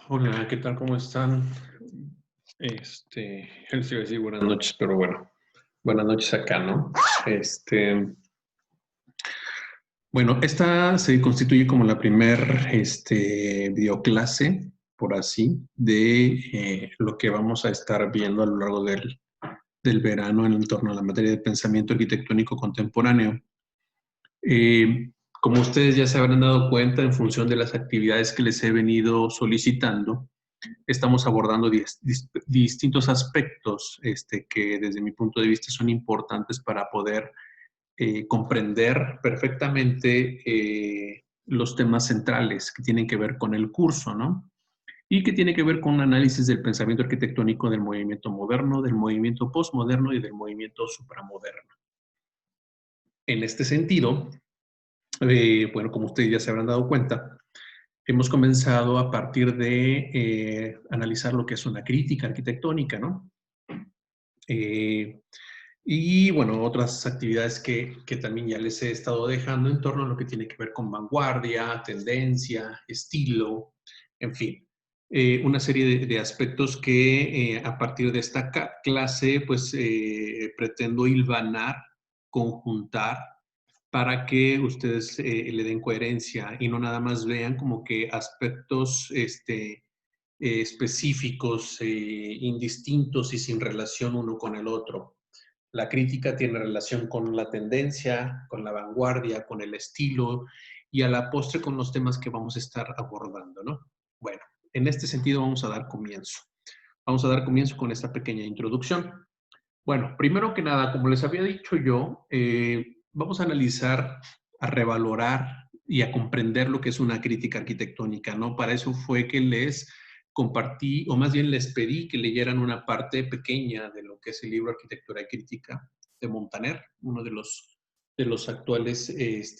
Hola, ¿qué tal? ¿Cómo están? Les iba a decir buenas noches, pero bueno, buenas noches acá, ¿no? Este, bueno, esta se constituye como la primer, videoclase, por así, de lo que vamos a estar viendo a lo largo del verano en torno a la materia de pensamiento arquitectónico contemporáneo. Como ustedes ya se habrán dado cuenta, en función de las actividades que les he venido solicitando, estamos abordando distintos aspectos que desde mi punto de vista son importantes para poder comprender perfectamente los temas centrales que tienen que ver con el curso, ¿no? Y que tiene que ver con un análisis del pensamiento arquitectónico del movimiento moderno, del movimiento postmoderno y del movimiento supramoderno. En este sentido, bueno, como ustedes ya se habrán dado cuenta, hemos comenzado a partir de analizar lo que es una crítica arquitectónica, ¿no? Eh, y bueno, otras actividades que también ya les he estado dejando en torno a lo que tiene que ver con vanguardia, tendencia, estilo, en fin. Una serie de aspectos que a partir de esta clase pues pretendo hilvanar, conjuntar para que ustedes le den coherencia y no nada más vean como que aspectos específicos, indistintos y sin relación uno con el otro. La crítica tiene relación con la tendencia, con la vanguardia, con el estilo y a la postre con los temas que vamos a estar abordando, ¿no? Bueno, en este sentido vamos a dar comienzo. Vamos a dar comienzo con esta pequeña introducción. Bueno, primero que nada, como les había dicho yo, vamos a analizar, a revalorar y a comprender lo que es una crítica arquitectónica, ¿no? Para eso fue que les compartí, o más bien les pedí que leyeran una parte pequeña de lo que es el libro Arquitectura y Crítica de Montaner, uno de los actuales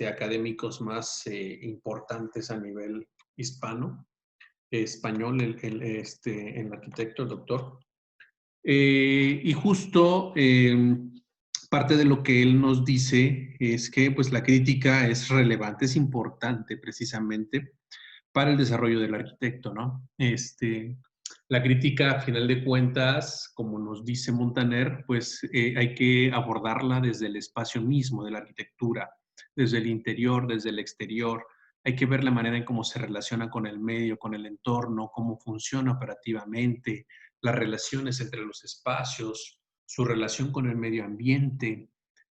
académicos más importantes a nivel hispano, español, el arquitecto, el doctor. Y justo parte de lo que él nos dice es que pues, la crítica es relevante, es importante precisamente para el desarrollo del arquitecto, ¿no? La crítica, a final de cuentas, como nos dice Montaner, pues hay que abordarla desde el espacio mismo de la arquitectura, desde el interior, desde el exterior. Hay que ver la manera en cómo se relaciona con el medio, con el entorno, cómo funciona operativamente, las relaciones entre los espacios, su relación con el medio ambiente,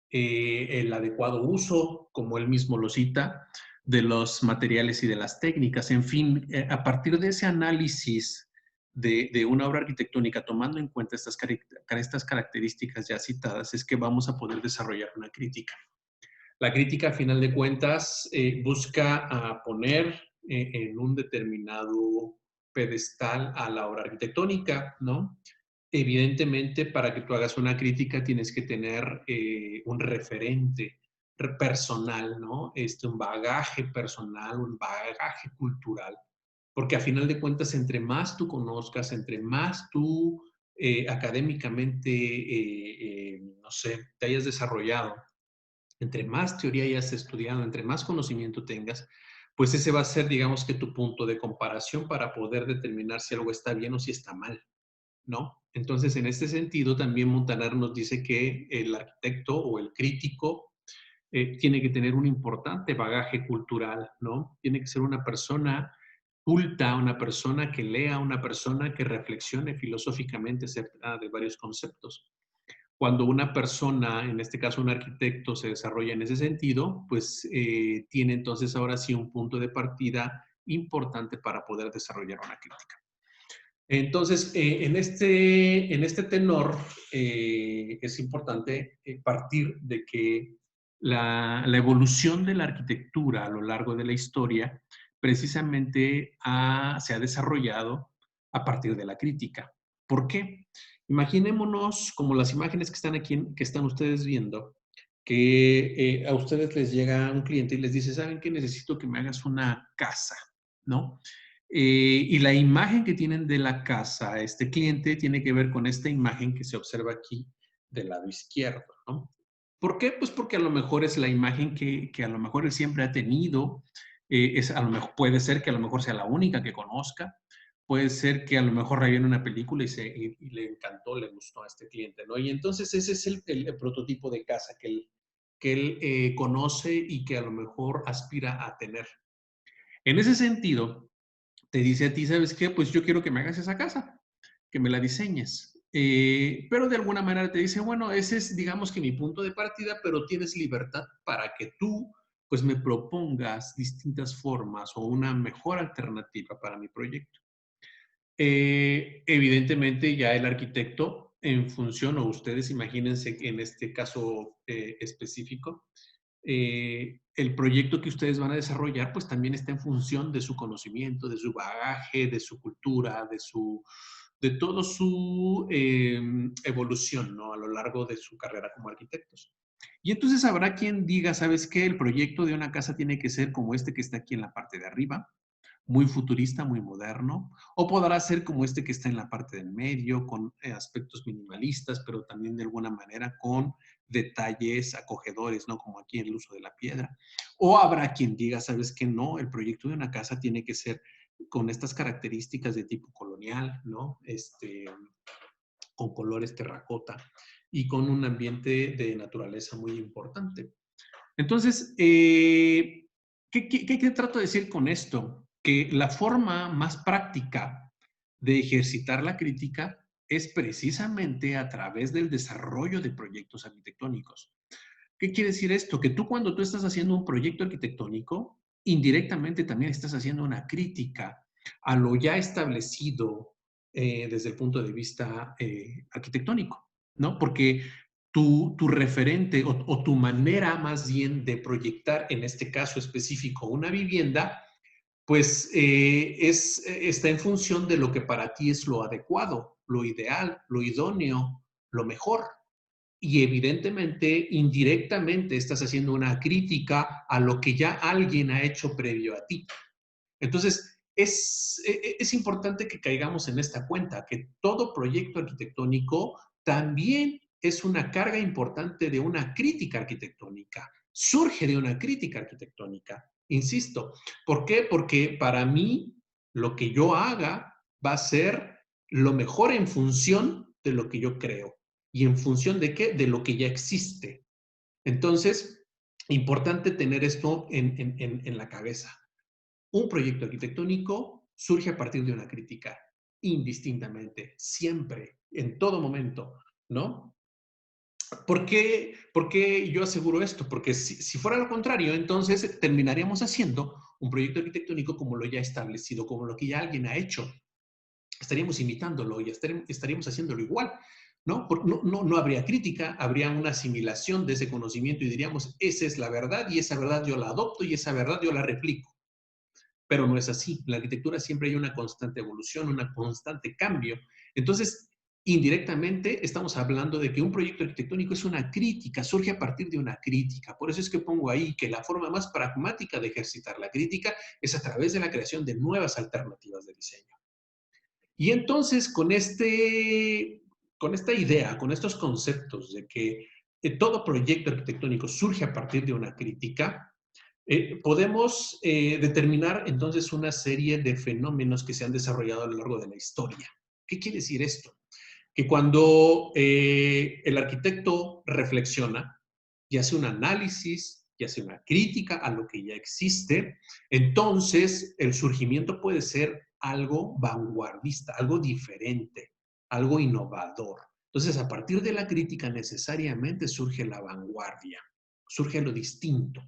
el adecuado uso, como él mismo lo cita, de los materiales y de las técnicas. En fin, a partir de ese análisis de una obra arquitectónica, tomando en cuenta estas características ya citadas, es que vamos a poder desarrollar una crítica. La crítica, a final de cuentas, busca poner en un determinado pedestal a la obra arquitectónica, ¿no? Evidentemente, para que tú hagas una crítica tienes que tener un referente personal, ¿no? Un bagaje personal, un bagaje cultural, porque a final de cuentas, entre más tú conozcas, entre más tú académicamente, no sé, te hayas desarrollado, entre más teoría hayas estudiado, entre más conocimiento tengas, pues ese va a ser, digamos que tu punto de comparación para poder determinar si algo está bien o si está mal, ¿no? Entonces, en este sentido, también Montaner nos dice que el arquitecto o el crítico tiene que tener un importante bagaje cultural, ¿no? Tiene que ser una persona culta, una persona que lea, una persona que reflexione filosóficamente acerca de varios conceptos. Cuando una persona, en este caso un arquitecto, se desarrolla en ese sentido, pues tiene entonces ahora sí un punto de partida importante para poder desarrollar una crítica. Entonces, en este tenor, es importante partir de que la evolución de la arquitectura a lo largo de la historia precisamente se ha desarrollado a partir de la crítica. ¿Por qué? Imaginémonos como las imágenes que están aquí, que están ustedes viendo, que a ustedes les llega un cliente y les dice, ¿saben qué? Necesito que me hagas una casa, ¿no? Y la imagen que tienen de la casa, este cliente, tiene que ver con esta imagen que se observa aquí del lado izquierdo, ¿no? ¿Por qué? Pues porque a lo mejor es la imagen que a lo mejor él siempre ha tenido, a lo mejor, puede ser que a lo mejor sea la única que conozca, puede ser que a lo mejor reviene una película y le encantó, le gustó a este cliente, ¿no? Y entonces ese es el prototipo de casa que él conoce y que a lo mejor aspira a tener. En ese sentido, te dice a ti, ¿sabes qué? Pues yo quiero que me hagas esa casa, que me la diseñes. Pero de alguna manera te dice, bueno, ese es, digamos que mi punto de partida, pero tienes libertad para que tú, pues me propongas distintas formas o una mejor alternativa para mi proyecto. Evidentemente ya el arquitecto en función, o ustedes imagínense que en este caso específico, el proyecto que ustedes van a desarrollar, pues también está en función de su conocimiento, de su bagaje, de su cultura, de todo su evolución, ¿no? A lo largo de su carrera como arquitectos. Y entonces habrá quien diga, ¿sabes qué? El proyecto de una casa tiene que ser como este que está aquí en la parte de arriba, muy futurista, muy moderno, o podrá ser como este que está en la parte del medio, con aspectos minimalistas, pero también de alguna manera con detalles acogedores, ¿no? Como aquí en el uso de la piedra. O habrá quien diga, ¿sabes qué? No, el proyecto de una casa tiene que ser con estas características de tipo colonial, ¿no? Con colores terracota y con un ambiente de naturaleza muy importante. Entonces, ¿qué trato de decir con esto? Que la forma más práctica de ejercitar la crítica es precisamente a través del desarrollo de proyectos arquitectónicos. ¿Qué quiere decir esto? Que tú cuando tú estás haciendo un proyecto arquitectónico, indirectamente también estás haciendo una crítica a lo ya establecido desde el punto de vista arquitectónico, ¿no? Porque tu referente o tu manera más bien de proyectar, en este caso específico, una vivienda, pues está en función de lo que para ti es lo adecuado, lo ideal, lo idóneo, lo mejor. Y evidentemente, indirectamente, estás haciendo una crítica a lo que ya alguien ha hecho previo a ti. Entonces, es importante que caigamos en esta cuenta, que todo proyecto arquitectónico también es una carga importante de una crítica arquitectónica, surge de una crítica arquitectónica, insisto. ¿Por qué? Porque para mí lo que yo haga va a ser lo mejor en función de lo que yo creo. ¿Y en función de qué? De lo que ya existe. Entonces, importante tener esto en la cabeza. Un proyecto arquitectónico surge a partir de una crítica, indistintamente, siempre, en todo momento, ¿no? ¿Por qué yo aseguro esto? Porque si fuera lo contrario, entonces terminaríamos haciendo un proyecto arquitectónico como lo ya establecido, como lo que ya alguien ha hecho. Estaríamos imitándolo y estaríamos haciéndolo igual, ¿no? No habría crítica, habría una asimilación de ese conocimiento y diríamos, esa es la verdad y esa verdad yo la adopto y esa verdad yo la replico. Pero no es así. En la arquitectura siempre hay una constante evolución, un constante cambio. Entonces, indirectamente estamos hablando de que un proyecto arquitectónico es una crítica, surge a partir de una crítica. Por eso es que pongo ahí que la forma más pragmática de ejercitar la crítica es a través de la creación de nuevas alternativas de diseño. Y entonces, con esta idea, con estos conceptos de que todo proyecto arquitectónico surge a partir de una crítica, podemos determinar entonces una serie de fenómenos que se han desarrollado a lo largo de la historia. ¿Qué quiere decir esto? Que cuando el arquitecto reflexiona y hace un análisis y hace una crítica a lo que ya existe, entonces el surgimiento puede ser algo vanguardista, algo diferente, algo innovador. Entonces, a partir de la crítica necesariamente surge la vanguardia, surge lo distinto,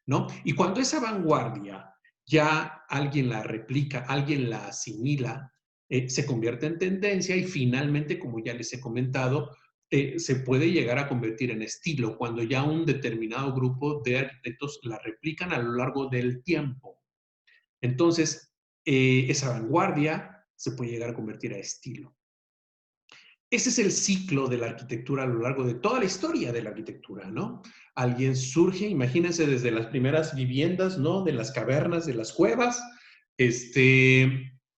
¿no? Y cuando esa vanguardia ya alguien la replica, alguien la asimila, se convierte en tendencia y finalmente, como ya les he comentado, se puede llegar a convertir en estilo cuando ya un determinado grupo de arquitectos la replican a lo largo del tiempo. Entonces, esa vanguardia se puede llegar a convertir a estilo. Ese es el ciclo de la arquitectura a lo largo de toda la historia de la arquitectura, ¿no? Alguien surge, imagínense desde las primeras viviendas, ¿no? De las cavernas, de las cuevas,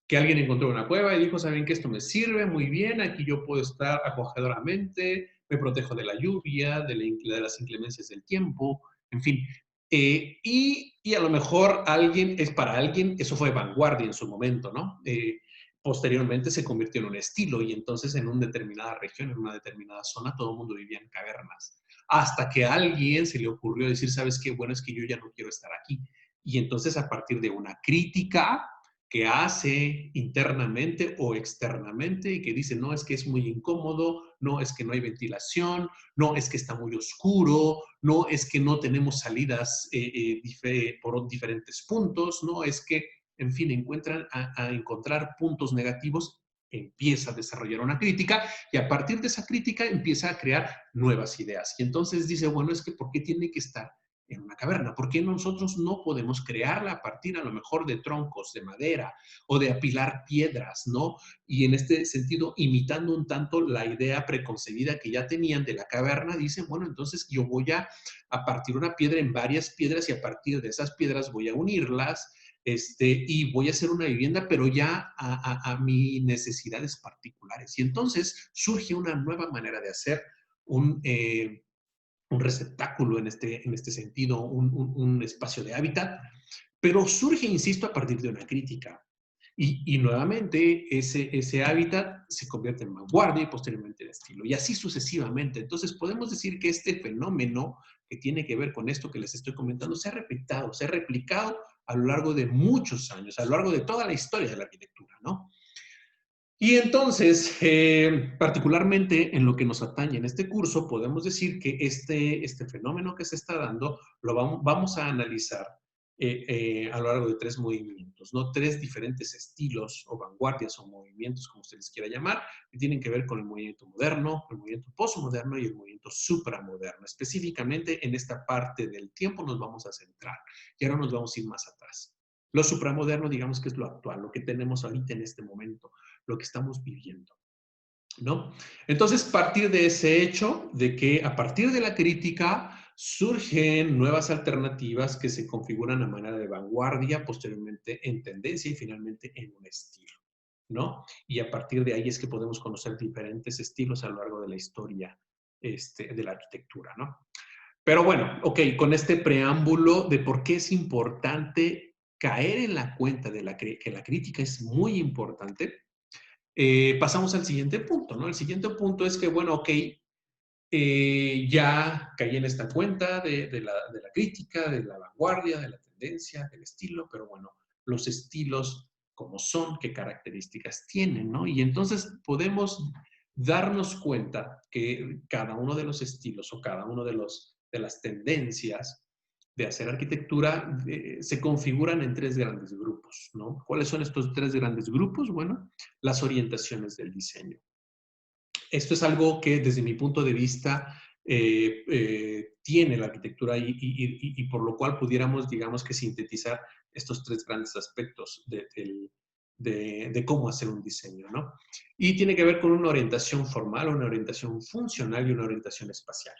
que alguien encontró una cueva y dijo, ¿saben qué? Esto me sirve muy bien, aquí yo puedo estar acogedoramente, me protejo de la lluvia, de las inclemencias del tiempo, en fin. Y a lo mejor para alguien, eso fue vanguardia en su momento, ¿no? posteriormente se convirtió en un estilo y entonces en una determinada región, en una determinada zona, todo el mundo vivía en cavernas. Hasta que a alguien se le ocurrió decir, ¿sabes qué? Bueno, es que yo ya no quiero estar aquí. Y entonces a partir de una crítica que hace internamente o externamente y que dice, no, es que es muy incómodo, no, es que no hay ventilación, no, es que está muy oscuro, no, es que no tenemos salidas por diferentes puntos, no, es que, en fin, encuentran a encontrar puntos negativos, empieza a desarrollar una crítica y a partir de esa crítica empieza a crear nuevas ideas. Y entonces dice, bueno, es que ¿por qué tiene que estar en una caverna? ¿Por qué nosotros no podemos crearla a partir a lo mejor de troncos, de madera o de apilar piedras, ¿no? Y en este sentido, imitando un tanto la idea preconcebida que ya tenían de la caverna, dicen, bueno, entonces yo voy a partir una piedra en varias piedras y a partir de esas piedras voy a unirlas y voy a hacer una vivienda, pero ya a mis necesidades particulares. Y entonces surge una nueva manera de hacer un receptáculo en este sentido, un espacio de hábitat, pero surge, insisto, a partir de una crítica. Y nuevamente ese hábitat se convierte en vanguardia y posteriormente en estilo. Y así sucesivamente. Entonces podemos decir que este fenómeno que tiene que ver con esto que les estoy comentando se ha replicado a lo largo de muchos años, a lo largo de toda la historia de la arquitectura, ¿no? Y entonces, particularmente en lo que nos atañe en este curso, podemos decir que este fenómeno que se está dando lo vamos a analizar a lo largo de tres movimientos, ¿no? Tres diferentes estilos o vanguardias o movimientos, como usted les quiera llamar, que tienen que ver con el movimiento moderno, el movimiento postmoderno y el movimiento supramoderno. Específicamente en esta parte del tiempo nos vamos a centrar y ahora nos vamos a ir más atrás. Lo supramoderno, digamos que es lo actual, lo que tenemos ahorita en este momento, lo que estamos viviendo, ¿no? Entonces, partir de ese hecho, de que a partir de la crítica surgen nuevas alternativas que se configuran a manera de vanguardia, posteriormente en tendencia y finalmente en un estilo, ¿no? Y a partir de ahí es que podemos conocer diferentes estilos a lo largo de la historia de la arquitectura, ¿no? Pero bueno, ok, con este preámbulo de por qué es importante caer en la cuenta de que la crítica es muy importante, pasamos al siguiente punto, ¿no? El siguiente punto es que, bueno, ok, ya caí en esta cuenta de la crítica, de la vanguardia, de la tendencia, del estilo, pero bueno, los estilos como son, qué características tienen, ¿no? Y entonces podemos darnos cuenta que cada uno de los estilos o cada uno de las tendencias de hacer arquitectura se configuran en tres grandes grupos, ¿no? ¿Cuáles son estos tres grandes grupos? Bueno, las orientaciones del diseño. Esto es algo que desde mi punto de vista tiene la arquitectura y por lo cual pudiéramos, digamos que sintetizar estos tres grandes aspectos de cómo hacer un diseño, ¿no? Y tiene que ver con una orientación formal, una orientación funcional y una orientación espacial.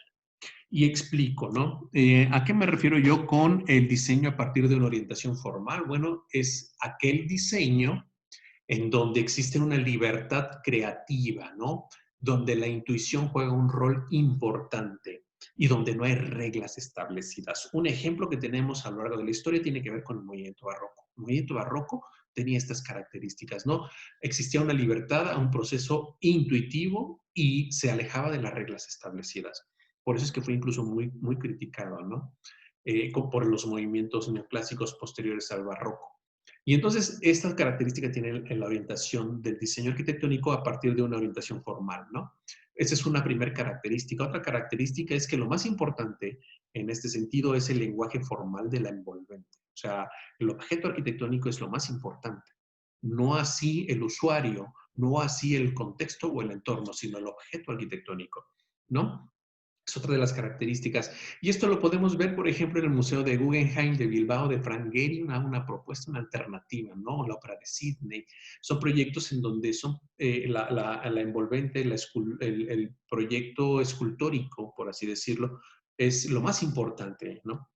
Y explico, ¿no? ¿A qué me refiero yo con el diseño a partir de una orientación formal? Bueno, es aquel diseño en donde existe una libertad creativa, ¿no? Donde la intuición juega un rol importante y donde no hay reglas establecidas. Un ejemplo que tenemos a lo largo de la historia tiene que ver con el movimiento barroco. El movimiento barroco tenía estas características, ¿no? Existía una libertad a un proceso intuitivo y se alejaba de las reglas establecidas. Por eso es que fue incluso muy criticado, ¿no? Por los movimientos neoclásicos posteriores al barroco. Y entonces, esta característica tiene en la orientación del diseño arquitectónico a partir de una orientación formal, ¿no? Esa es una primera característica. Otra característica es que lo más importante en este sentido es el lenguaje formal de la envolvente. O sea, el objeto arquitectónico es lo más importante. No así el usuario, no así el contexto o el entorno, sino el objeto arquitectónico, ¿no? Es otra de las características. Y esto lo podemos ver, por ejemplo, en el Museo de Guggenheim de Bilbao de Frank Gehry, una propuesta, una alternativa, ¿no? La ópera de Sydney. Son proyectos en donde son la envolvente, el proyecto escultórico, por así decirlo, es lo más importante, ¿no?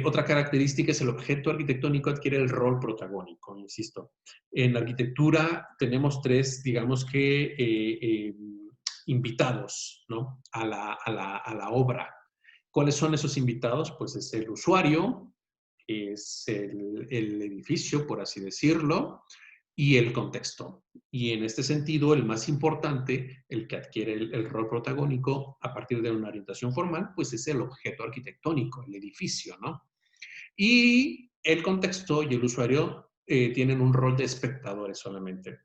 Otra característica es el objeto arquitectónico adquiere el rol protagónico, insisto. En la arquitectura tenemos tres, digamos que, invitados, ¿no? A la obra. ¿Cuáles son esos invitados? Pues es el usuario, es el edificio, por así decirlo, y el contexto. Y en este sentido, el más importante, el que adquiere el rol protagónico a partir de una orientación formal, pues es el objeto arquitectónico, el edificio, ¿no? Y el contexto y el usuario tienen un rol de espectadores solamente.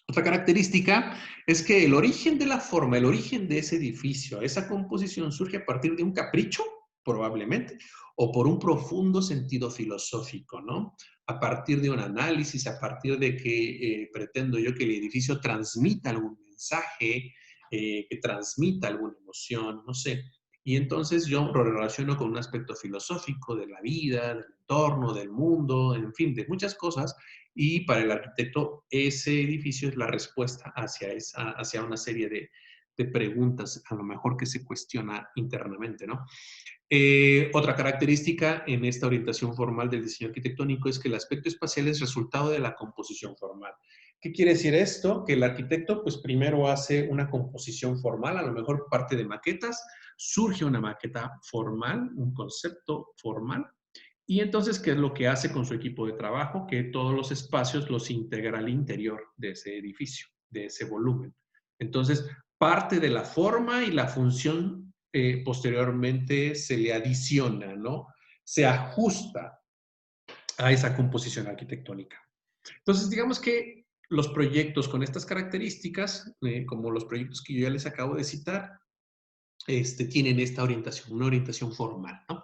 Otra característica es que el origen de la forma, el origen de ese edificio, esa composición surge a partir de un capricho, probablemente, o por un profundo sentido filosófico, ¿no? A partir de un análisis, a partir de que pretendo yo que el edificio transmita algún mensaje, que transmita alguna emoción, no sé. Y entonces yo lo relaciono con un aspecto filosófico de la vida, del entorno, del mundo, en fin, de muchas cosas, y para el arquitecto ese edificio es la respuesta hacia una serie de preguntas, a lo mejor que se cuestiona internamente, ¿no? Otra característica en esta orientación formal del diseño arquitectónico es que el aspecto espacial es resultado de la composición formal. ¿Qué quiere decir esto? Que el arquitecto, pues primero hace una composición formal, a lo mejor parte de maquetas, surge una maqueta formal, un concepto formal, y entonces, ¿qué es lo que hace con su equipo de trabajo? Que todos los espacios los integra al interior de ese edificio, de ese volumen. Entonces, parte de la forma y la función posteriormente se le adiciona, ¿no? Se ajusta a esa composición arquitectónica. Entonces, digamos que los proyectos con estas características, como los proyectos que yo ya les acabo de citar, tienen esta orientación, una orientación formal, ¿no?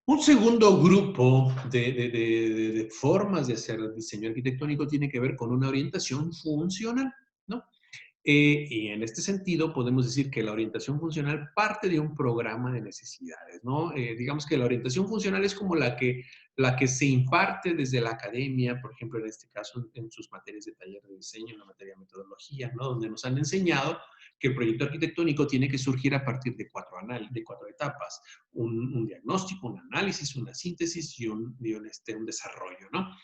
Un segundo grupo de formas de hacer diseño arquitectónico tiene que ver con una orientación funcional, ¿no? Y en este sentido podemos decir que la orientación funcional parte de un programa de necesidades, ¿no? Digamos que la orientación funcional es como la que se imparte desde la academia, por ejemplo, en este caso, en sus materias de taller de diseño, en la materia de metodología, ¿no? Donde nos han enseñado que el proyecto arquitectónico tiene que surgir a partir de cuatro etapas. Un diagnóstico, un análisis, una síntesis y un desarrollo, ¿no?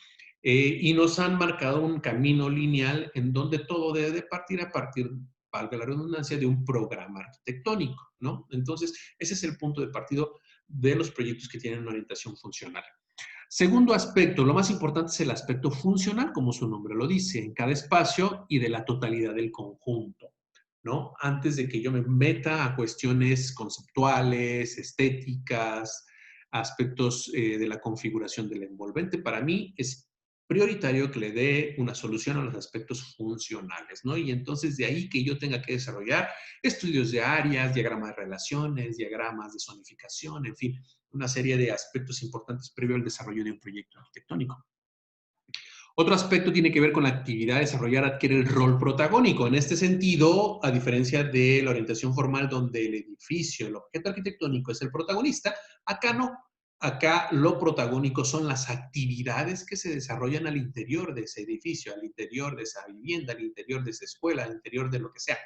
Y nos han marcado un camino lineal en donde todo debe de partir a partir, valga la redundancia, de un programa arquitectónico, ¿no? Entonces, ese es el punto de partido de los proyectos que tienen una orientación funcional. Segundo aspecto, lo más importante es el aspecto funcional, como su nombre lo dice, en cada espacio y de la totalidad del conjunto, ¿no? Antes de que yo me meta a cuestiones conceptuales, estéticas, aspectos de la configuración del envolvente, para mí es prioritario que le dé una solución a los aspectos funcionales, ¿no? Y entonces de ahí que yo tenga que desarrollar estudios de áreas, diagramas de relaciones, diagramas de zonificación, en fin, una serie de aspectos importantes previo al desarrollo de un proyecto arquitectónico. Otro aspecto tiene que ver con la actividad a desarrollar adquiere el rol protagónico. En este sentido, a diferencia de la orientación formal donde el edificio, el objeto arquitectónico es el protagonista, acá no. Acá lo protagónico son las actividades que se desarrollan al interior de ese edificio, al interior de esa vivienda, al interior de esa escuela, al interior de lo que sea.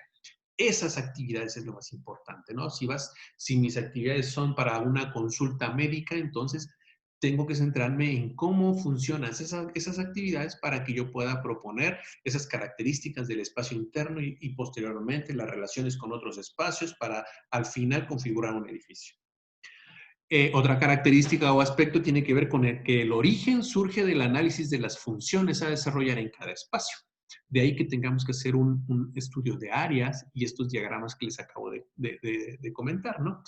Esas actividades es lo más importante, ¿no? Si mis actividades son para una consulta médica, entonces tengo que centrarme en cómo funcionan esas actividades para que yo pueda proponer esas características del espacio interno y posteriormente las relaciones con otros espacios para al final configurar un edificio. Otra característica o aspecto tiene que ver con el que el origen surge del análisis de las funciones a desarrollar en cada espacio. De ahí que tengamos que hacer un estudio de áreas y estos diagramas que les acabo de comentar, ¿no?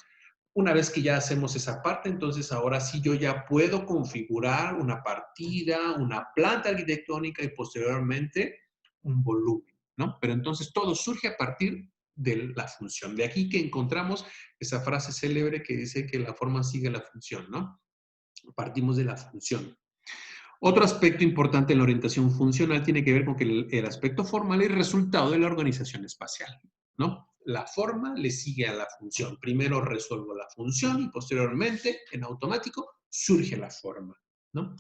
Una vez que ya hacemos esa parte, entonces ahora sí yo ya puedo configurar una partida, una planta arquitectónica y posteriormente un volumen, ¿no? Pero entonces todo surge a partir de la función. De aquí que encontramos esa frase célebre que dice que la forma sigue la función, ¿no? Partimos de la función. Otro aspecto importante en la orientación funcional tiene que ver con que el aspecto formal es resultado de la organización espacial, ¿no? La forma le sigue a la función. Primero resuelvo la función y posteriormente, en automático, surge la forma, ¿no?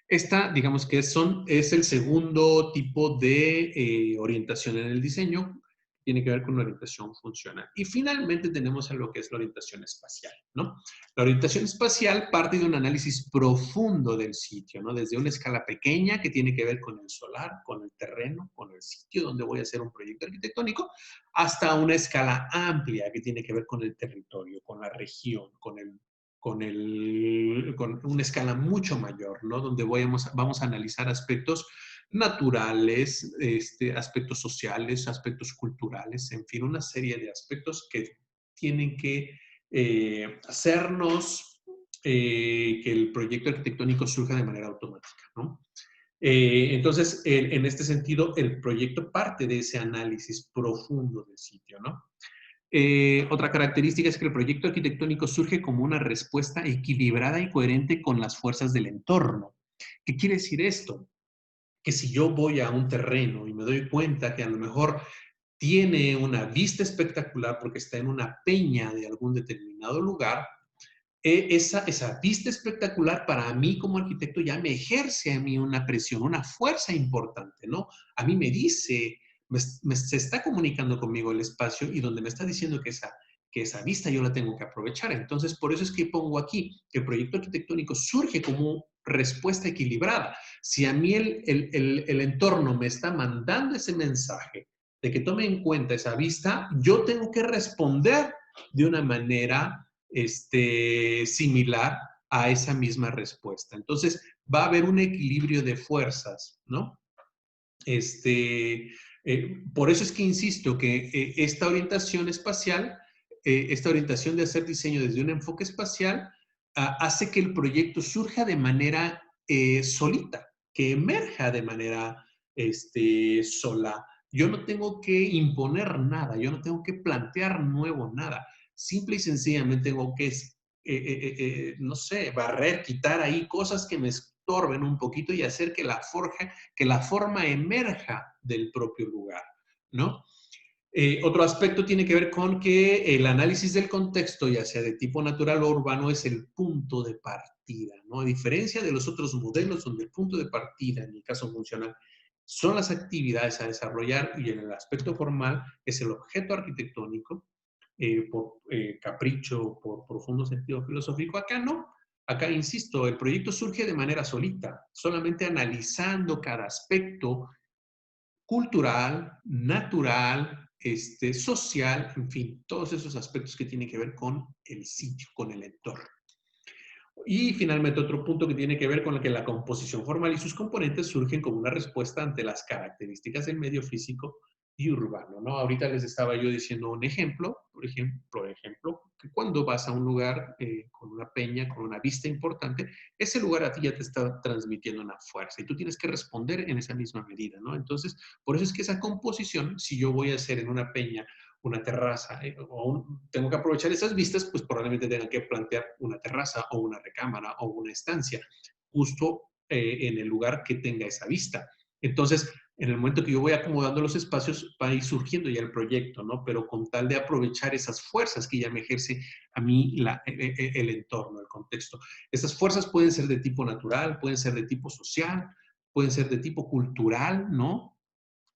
Esta, digamos que es el segundo tipo de orientación en el diseño, tiene que ver con la orientación funcional. Y finalmente tenemos a lo que es la orientación espacial, ¿no? La orientación espacial parte de un análisis profundo del sitio, ¿no? Desde una escala pequeña que tiene que ver con el solar, con el terreno, con el sitio donde voy a hacer un proyecto arquitectónico, hasta una escala amplia que tiene que ver con el territorio, con la región, con una escala mucho mayor, ¿no? Donde vamos a analizar aspectos naturales, aspectos sociales, aspectos culturales, en fin, una serie de aspectos que tienen que hacernos que el proyecto arquitectónico surja de manera automática, ¿no? Entonces, en este sentido, el proyecto parte de ese análisis profundo del sitio, ¿no? Otra característica es que el proyecto arquitectónico surge como una respuesta equilibrada y coherente con las fuerzas del entorno. ¿Qué quiere decir esto? Que si yo voy a un terreno y me doy cuenta que a lo mejor tiene una vista espectacular porque está en una peña de algún determinado lugar, esa vista espectacular para mí como arquitecto ya me ejerce a mí una presión, una fuerza importante, ¿no? A mí me dice, se está comunicando conmigo el espacio y donde me está diciendo que esa vista yo la tengo que aprovechar. Entonces, por eso es que pongo aquí que el proyecto arquitectónico surge como respuesta equilibrada. Si a mí el entorno me está mandando ese mensaje de que tome en cuenta esa vista, yo tengo que responder de una manera similar a esa misma respuesta. Entonces, va a haber un equilibrio de fuerzas, ¿no? Por eso es que insisto que esta orientación espacial, esta orientación de hacer diseño desde un enfoque espacial, hace que el proyecto surja de manera solita, que emerja de manera sola. Yo no tengo que imponer nada, yo no tengo que plantear nuevo nada. Simple y sencillamente tengo que, no sé, barrer, quitar ahí cosas que me estorben un poquito y hacer que la forma emerja del propio lugar, ¿no? Otro aspecto tiene que ver con que el análisis del contexto, ya sea de tipo natural o urbano, es el punto de partida, ¿no? A diferencia de los otros modelos donde el punto de partida, en el caso funcional, son las actividades a desarrollar y en el aspecto formal es el objeto arquitectónico, por capricho, por profundo sentido filosófico. Acá no. Acá, insisto, el proyecto surge de manera solita, solamente analizando cada aspecto cultural, natural, social, en fin, todos esos aspectos que tienen que ver con el sitio, con el entorno. Y finalmente otro punto que tiene que ver con que la composición formal y sus componentes surgen como una respuesta ante las características del medio físico y urbano, ¿no? Ahorita les estaba yo diciendo un ejemplo, por ejemplo, que cuando vas a un lugar con una peña, con una vista importante, ese lugar a ti ya te está transmitiendo una fuerza y tú tienes que responder en esa misma medida, ¿no? Entonces, por eso es que esa composición, si yo voy a hacer en una peña una terraza, tengo que aprovechar esas vistas, pues probablemente tengan que plantear una terraza o una recámara o una estancia justo en el lugar que tenga esa vista. Entonces, en el momento que yo voy acomodando los espacios, va a ir surgiendo ya el proyecto, ¿no? Pero con tal de aprovechar esas fuerzas que ya me ejerce a mí el entorno, el contexto. Esas fuerzas pueden ser de tipo natural, pueden ser de tipo social, pueden ser de tipo cultural, ¿no?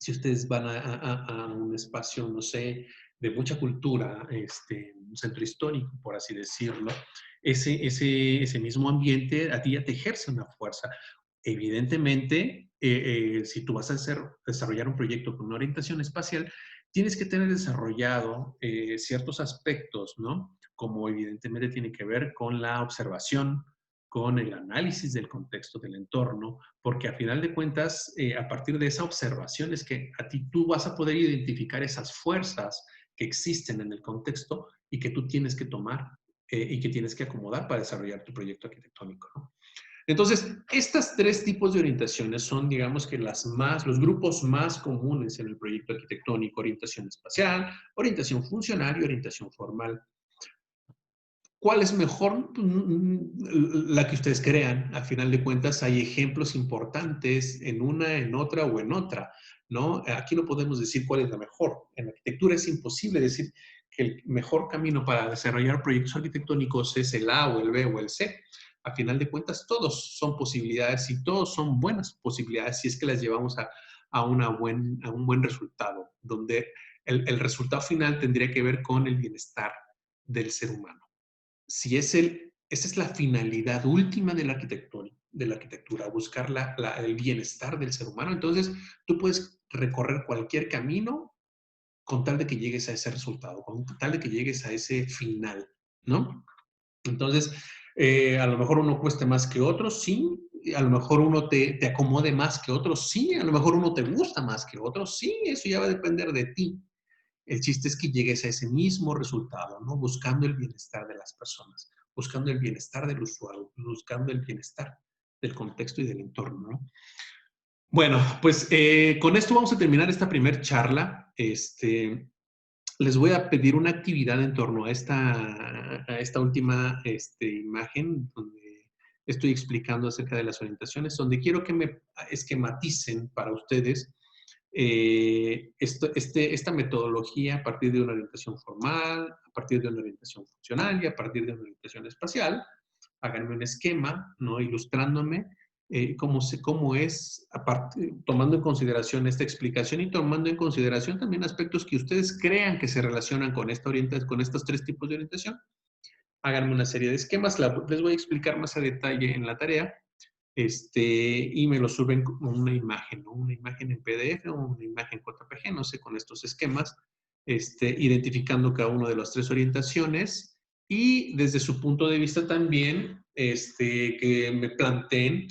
Si ustedes van a un espacio, no sé, de mucha cultura, un centro histórico, por así decirlo, ese mismo ambiente a ti ya te ejerce una fuerza. Evidentemente, si tú vas a desarrollar un proyecto con una orientación espacial, tienes que tener desarrollado ciertos aspectos, ¿no? Como evidentemente tiene que ver con la observación, con el análisis del contexto del entorno, porque a final de cuentas, a partir de esa observación es que a ti tú vas a poder identificar esas fuerzas que existen en el contexto y que tú tienes que tomar y que tienes que acomodar para desarrollar tu proyecto arquitectónico, ¿no? Entonces, estas tres tipos de orientaciones son, digamos que los grupos más comunes en el proyecto arquitectónico: orientación espacial, orientación funcional y orientación formal. ¿Cuál es mejor? La que ustedes crean. A final de cuentas, hay ejemplos importantes en una, en otra o en otra, ¿no? Aquí no podemos decir cuál es la mejor. En arquitectura es imposible decir que el mejor camino para desarrollar proyectos arquitectónicos es el A o el B o el C. A final de cuentas, todos son posibilidades y todos son buenas posibilidades si es que las llevamos a un buen resultado, donde el resultado final tendría que ver con el bienestar del ser humano. Si esa es la finalidad última de la arquitectura, buscar el bienestar del ser humano, entonces tú puedes recorrer cualquier camino con tal de que llegues a ese resultado, con tal de que llegues a ese final, ¿no? Entonces, A lo mejor uno cueste más que otros, sí. A lo mejor uno te acomode más que otros, sí. A lo mejor uno te gusta más que otros, sí. Eso ya va a depender de ti. El chiste es que llegues a ese mismo resultado, ¿no? Buscando el bienestar de las personas, buscando el bienestar del usuario, buscando el bienestar del contexto y del entorno, ¿no? Bueno, pues con esto vamos a terminar esta primer charla. Les voy a pedir una actividad en torno a esta última imagen, donde estoy explicando acerca de las orientaciones, donde quiero que me esquematicen para ustedes esta metodología a partir de una orientación formal, a partir de una orientación funcional y a partir de una orientación espacial. Háganme un esquema, ¿no? Ilustrándome cómo es, aparte, tomando en consideración esta explicación y tomando en consideración también aspectos que ustedes crean que se relacionan con con estos tres tipos de orientación. Háganme una serie de esquemas, les voy a explicar más a detalle en la tarea, y me lo suben como una imagen, ¿no? Una imagen en PDF o una imagen JPG, no sé, con estos esquemas, identificando cada una de las tres orientaciones y desde su punto de vista también, que me planteen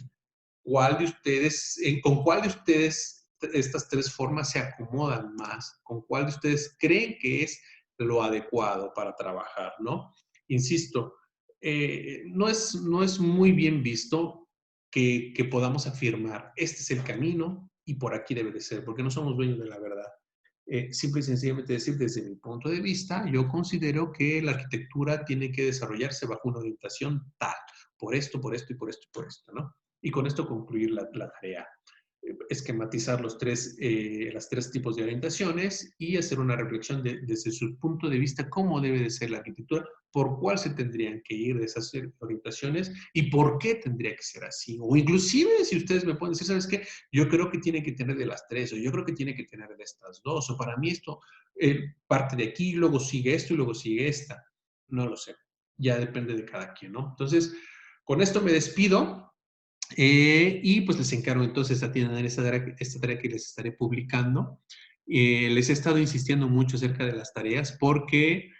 con cuál de ustedes estas tres formas se acomodan más, con cuál de ustedes creen que es lo adecuado para trabajar, ¿no? Insisto, no es muy bien visto que podamos afirmar, este es el camino y por aquí debe de ser, porque no somos dueños de la verdad. Simple y sencillamente decir, desde mi punto de vista, yo considero que la arquitectura tiene que desarrollarse bajo una orientación tal, por esto, por esto y por esto y por esto, ¿no? Y con esto concluir la tarea. Esquematizar las tres tipos de orientaciones y hacer una reflexión desde su punto de vista, cómo debe de ser la arquitectura, por cuál se tendrían que ir de esas orientaciones y por qué tendría que ser así. O inclusive, si ustedes me pueden decir, ¿sabes qué? Yo creo que tiene que tener de las tres, o yo creo que tiene que tener de estas dos, o para mí esto parte de aquí, luego sigue esto y luego sigue esta. No lo sé. Ya depende de cada quien, ¿no? Entonces, con esto me despido. Y pues les encargo entonces a tener esta tarea que les estaré publicando. Les he estado insistiendo mucho acerca de las tareas porque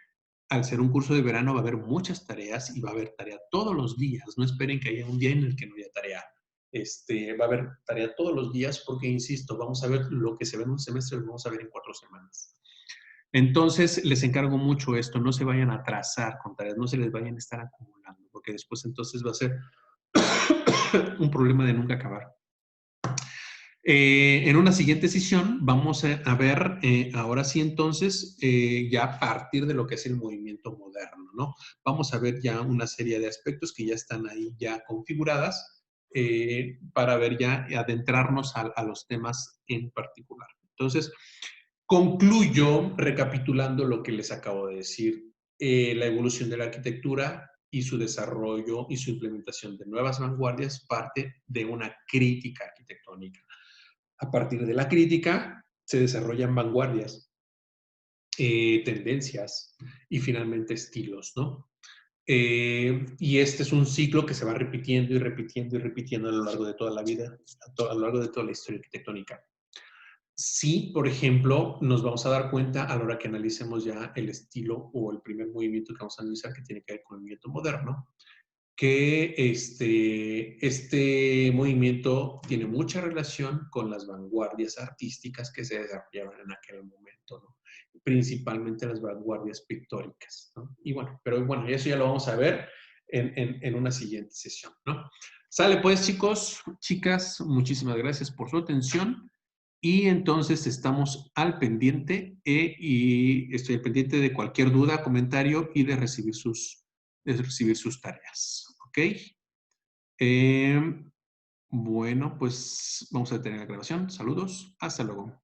al ser un curso de verano va a haber muchas tareas y va a haber tarea todos los días. No esperen que haya un día en el que no haya tarea. Va a haber tarea todos los días porque, insisto, vamos a ver lo que se ve en un semestre, lo vamos a ver en 4 semanas. Entonces, les encargo mucho esto, no se vayan a atrasar con tareas, no se les vayan a estar acumulando, porque después entonces va a ser un problema de nunca acabar. En una siguiente sesión vamos a ver, ahora sí entonces, ya a partir de lo que es el movimiento moderno, ¿no? Vamos a ver ya una serie de aspectos que ya están ahí ya configuradas para ver ya, adentrarnos a los temas en particular. Entonces, concluyo recapitulando lo que les acabo de decir. La evolución de la arquitectura y su desarrollo y su implementación de nuevas vanguardias parte de una crítica arquitectónica. A partir de la crítica se desarrollan vanguardias, tendencias y finalmente estilos, ¿no? Y este es un ciclo que se va repitiendo y repitiendo y repitiendo a lo largo de toda la vida, a lo largo de toda la historia arquitectónica. Sí, por ejemplo, nos vamos a dar cuenta a la hora que analicemos ya el estilo o el primer movimiento que vamos a analizar que tiene que ver con el movimiento moderno, que este movimiento tiene mucha relación con las vanguardias artísticas que se desarrollaban en aquel momento, ¿no? Principalmente las vanguardias pictóricas, ¿no? Y bueno, pero bueno, eso ya lo vamos a ver en una siguiente sesión, ¿no? Sale pues, chicos, chicas, muchísimas gracias por su atención. Y entonces estamos al pendiente y estoy al pendiente de cualquier duda, comentario y de recibir sus tareas. ¿Ok? Bueno, pues vamos a detener la grabación. Saludos. Hasta luego.